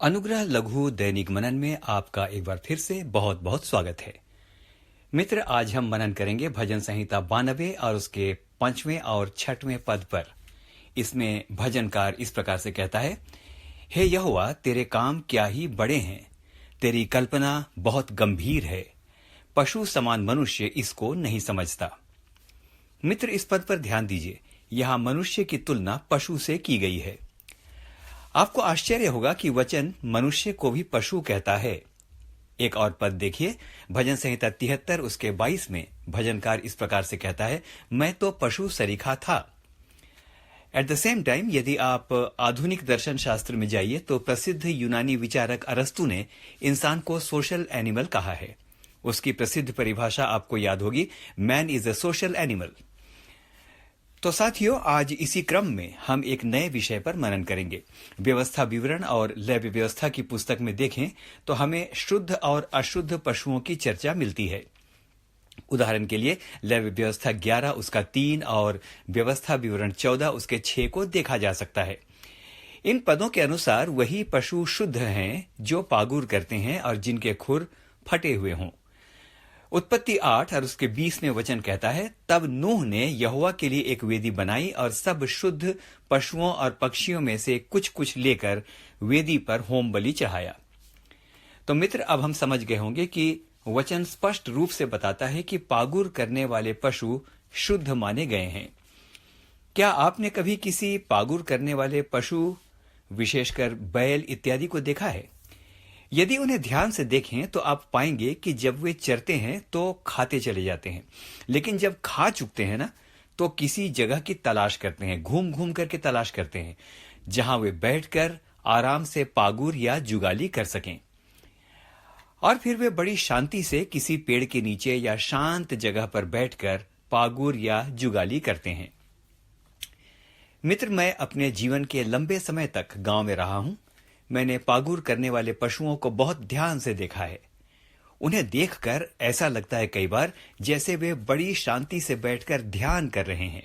अनुग्रह लघु दैनिक मनन में आपका एक बार फिर से बहुत बहुत स्वागत है। मित्र, आज हम मनन करेंगे भजन संहिता 92 और उसके 5वें और 6वें पद पर। इसमें भजनकार इस प्रकार से कहता है, हे यहोवा, तेरे काम क्या ही बड़े हैं, तेरी कल्पना बहुत गंभीर है, पशु समान मनुष्य इसको नहीं समझता। मित्र, इस पद पर ध्यान दीजिए, यहाँ मनुष्य की तुलना पशु से की गई है। आपको आश्चर्य होगा कि वचन मनुष्य को भी पशु कहता है। एक और पद देखिए, भजन संहिता 73 उसके 22 में भजनकार इस प्रकार से कहता है, मैं तो पशु सरीखा था। एट द सेम टाइम, यदि आप आधुनिक दर्शन शास्त्र में जाइए तो प्रसिद्ध यूनानी विचारक अरस्तु ने इंसान को सोशल एनिमल कहा है। उसकी प्रसिद्ध परिभाषा आपको याद होगी, man is a social animal. तो साथियों, आज इसी क्रम में हम एक नए विषय पर मनन करेंगे। व्यवस्था विवरण और लैव व्यवस्था की पुस्तक में देखें तो हमें शुद्ध और अशुद्ध पशुओं की चर्चा मिलती है। उदाहरण के लिए लैव व्यवस्था 11 उसका 3 और व्यवस्था विवरण 14 उसके 6 को देखा जा सकता है। इन पदों के अनुसार वही पशु शुद्ध हैं जो पागुर करते हैं और जिनके खुर फटे हुए हों। उत्पत्ति 8 और उसके 20 में वचन कहता है, तब नूह ने यहोवा के लिए एक वेदी बनाई और सब शुद्ध पशुओं और पक्षियों में से कुछ कुछ लेकर वेदी पर होम बलि चढ़ाया। तो मित्र, अब हम समझ गए होंगे कि वचन स्पष्ट रूप से बताता है कि पागुर करने वाले पशु शुद्ध माने गए हैं। क्या आपने कभी किसी पागुर करने वाले पशु, विशेषकर बैल इत्यादि को देखा है? यदि उन्हें ध्यान से देखें तो आप पाएंगे कि जब वे चरते हैं तो खाते चले जाते हैं, लेकिन जब खा चुकते हैं ना, तो किसी जगह की तलाश करते हैं, घूम घूम करके तलाश करते हैं जहां वे बैठकर आराम से पागुर या जुगाली कर सकें। और फिर वे बड़ी शांति से किसी पेड़ के नीचे या शांत जगह पर बैठकर पागुर या जुगाली करते हैं। मित्र, मैं अपने जीवन के लंबे समय तक गांव में रहा हूं। मैंने पागुर करने वाले पशुओं को बहुत ध्यान से देखा है। उन्हें देखकर ऐसा लगता है कई बार जैसे वे बड़ी शांति से बैठकर ध्यान कर रहे हैं।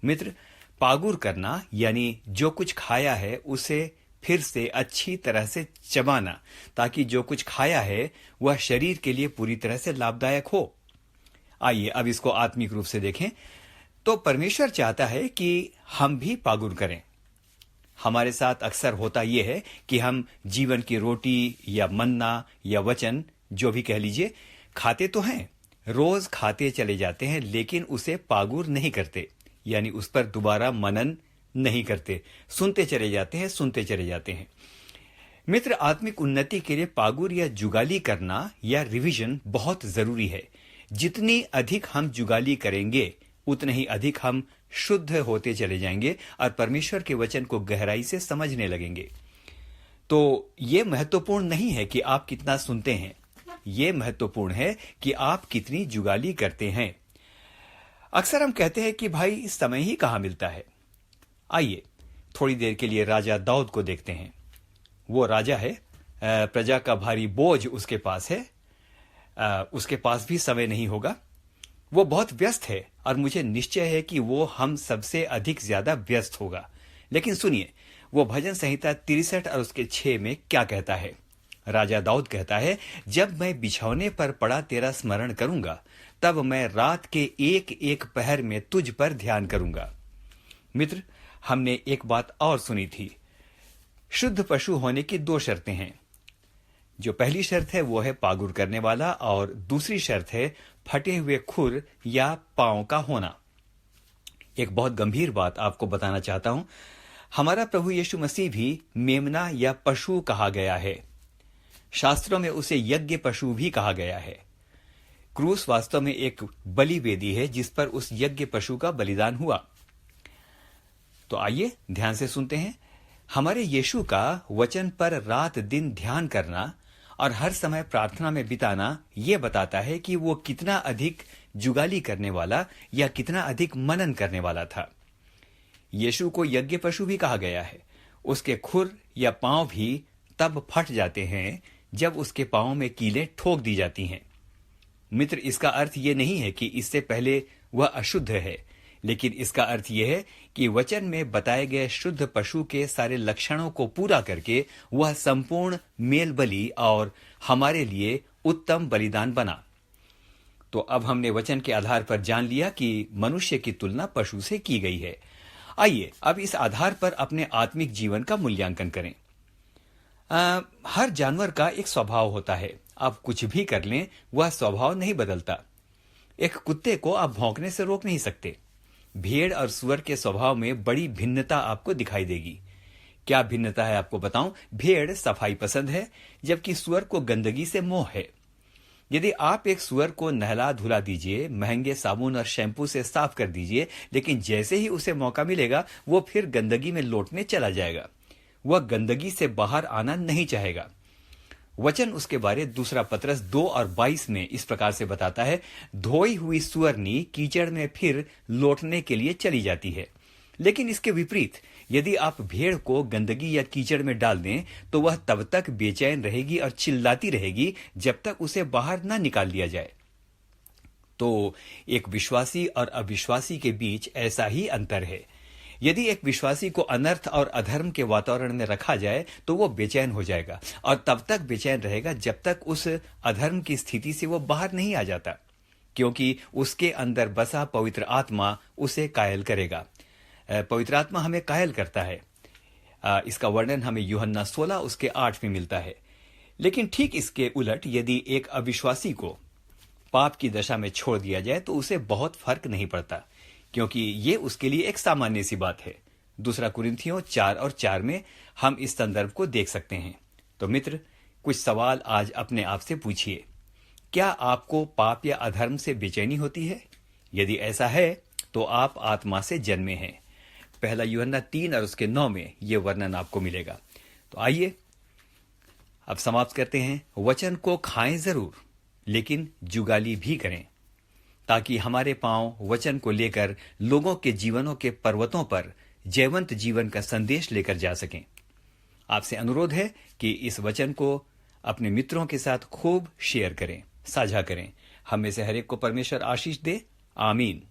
मित्र, पागुर करना यानी जो कुछ खाया है उसे फिर से अच्छी तरह से चबाना, ताकि जो कुछ खाया है वह शरीर के लिए पूरी तरह से लाभदायक हो। आइए अब इसको आत्मिक रूप से देखें। तो परमेश्वर चाहता है कि हम भी पागुर करें। हमारे साथ अक्सर होता यह है कि हम जीवन की रोटी या मन्ना या वचन, जो भी कह लीजिए, खाते तो हैं, रोज खाते चले जाते हैं, लेकिन उसे पागुर नहीं करते, यानी उस पर दोबारा मनन नहीं करते, सुनते चले जाते हैं। मित्र, आत्मिक उन्नति के लिए पागुर या जुगाली करना या रिवीजन बहुत जरूरी है। जितनी अधिक हम जुगाली करेंगे उतने ही अधिक हम शुद्ध होते चले जाएंगे और परमेश्वर के वचन को गहराई से समझने लगेंगे। तो यह महत्वपूर्ण नहीं है कि आप कितना सुनते हैं, यह महत्वपूर्ण है कि आप कितनी जुगाली करते हैं। अक्सर हम कहते हैं कि भाई समय ही कहां मिलता है। आइए थोड़ी देर के लिए राजा दाऊद को देखते हैं। वो राजा है, प्रजा का भारी बोझ उसके पास है, उसके पास भी समय नहीं होगा। वो बहुत व्यस्त है और मुझे निश्चय है कि वो हम सबसे अधिक ज्यादा व्यस्त होगा। लेकिन सुनिए, वो भजन संहिता 63 और उसके 6 में क्या कहता है। राजा दाऊद कहता है, जब मैं बिछौने पर पड़ा तेरा स्मरण करूंगा, तब मैं रात के एक एक पहर में तुझ पर ध्यान करूंगा। मित्र, हमने एक बात और सुनी थी, शुद्ध पशु होने की 2 शर्तें हैं। जो पहली शर्त है वो है पागुर करने वाला, और दूसरी शर्त है फटे हुए खुर या पांव का होना। एक बहुत गंभीर बात आपको बताना चाहता हूं। हमारा प्रभु यीशु मसीह भी मेमना या पशु कहा गया है। शास्त्रों में उसे यज्ञ पशु भी कहा गया है। क्रूस वास्तव में एक बलि वेदी है जिस पर उस यज्ञ पशु का बलिदान हुआ। तो आइए ध्यान से सुनते हैं। हमारे यीशु का वचन पर रात दिन ध्यान करना और हर समय प्रार्थना में बिताना यह बताता है कि वो कितना अधिक जुगाली करने वाला या कितना अधिक मनन करने वाला था। यीशु को यज्ञ पशु भी कहा गया है। उसके खुर या पांव भी तब फट जाते हैं जब उसके पांव में कीलें ठोक दी जाती हैं। मित्र, इसका अर्थ यह नहीं है कि इससे पहले वह अशुद्ध है लेकिन इसका अर्थ यह है कि वचन में बताए गए शुद्ध पशु के सारे लक्षणों को पूरा करके वह संपूर्ण मेल बलि और हमारे लिए उत्तम बलिदान बना। तो अब हमने वचन के आधार पर जान लिया कि मनुष्य की तुलना पशु से की गई है। आइए अब इस आधार पर अपने आत्मिक जीवन का मूल्यांकन करें। हर जानवर का एक स्वभाव होता है। आप कुछ भी कर लें, वह स्वभाव नहीं बदलता। एक कुत्ते को आप भौंकने से रोक नहीं सकते। भेड़ और सुअर के स्वभाव में बड़ी भिन्नता आपको दिखाई देगी। क्या भिन्नता है आपको बताऊं। भेड़ सफाई पसंद है, जबकि सुअर को गंदगी से मोह है। यदि आप एक सुअर को नहला धुला दीजिए, महंगे साबुन और शैम्पू से साफ कर दीजिए, लेकिन जैसे ही उसे मौका मिलेगा वो फिर गंदगी में लौटने चला जाएगा। वह गंदगी से बाहर आना नहीं चाहेगा। वचन उसके बारे दूसरा पत्रस 2 और 22 में इस प्रकार से बताता है, धोई हुई सुअरनी कीचड़ में फिर लौटने के लिए चली जाती है। लेकिन इसके विपरीत यदि आप भेड़ को गंदगी या कीचड़ में डाल दें तो वह तब तक बेचैन रहेगी और चिल्लाती रहेगी जब तक उसे बाहर ना निकाल दिया जाए। तो एक विश्वासी और अविश्वासी के बीच ऐसा ही अंतर है। यदि एक विश्वासी को अनर्थ और अधर्म के वातावरण में रखा जाए तो वो बेचैन हो जाएगा और तब तक बेचैन रहेगा जब तक उस अधर्म की स्थिति से वो बाहर नहीं आ जाता, क्योंकि उसके अंदर बसा पवित्र आत्मा उसे कायल करेगा। पवित्र आत्मा हमें कायल करता है। इसका वर्णन हमें यूहन्ना 16 उसके 8 में मिलता है। लेकिन ठीक इसके उलट यदि एक अविश्वासी को पाप की दशा में छोड़ दिया जाए तो उसे बहुत फर्क नहीं पड़ता, क्योंकि ये उसके लिए एक सामान्य सी बात है। दूसरा कुरिन्थियों 4 और 4 में हम इस संदर्भ को देख सकते हैं। तो मित्र, कुछ सवाल आज अपने आप से पूछिए। क्या आपको पाप या अधर्म से बेचैनी होती है? यदि ऐसा है तो आप आत्मा से जन्मे हैं। पहला यूहन्ना 3 और उसके 9 में यह वर्णन आपको मिलेगा। तो आइए अब समाप्त करते हैं। वचन को खाएं जरूर, लेकिन जुगाली भी करें, ताकि हमारे पांव वचन को लेकर लोगों के जीवनों के पर्वतों पर जयवंत जीवन का संदेश लेकर जा सकें। आपसे अनुरोध है कि इस वचन को अपने मित्रों के साथ खूब शेयर करें, साझा करें। हम में से हर एक को परमेश्वर आशीष दे। आमीन।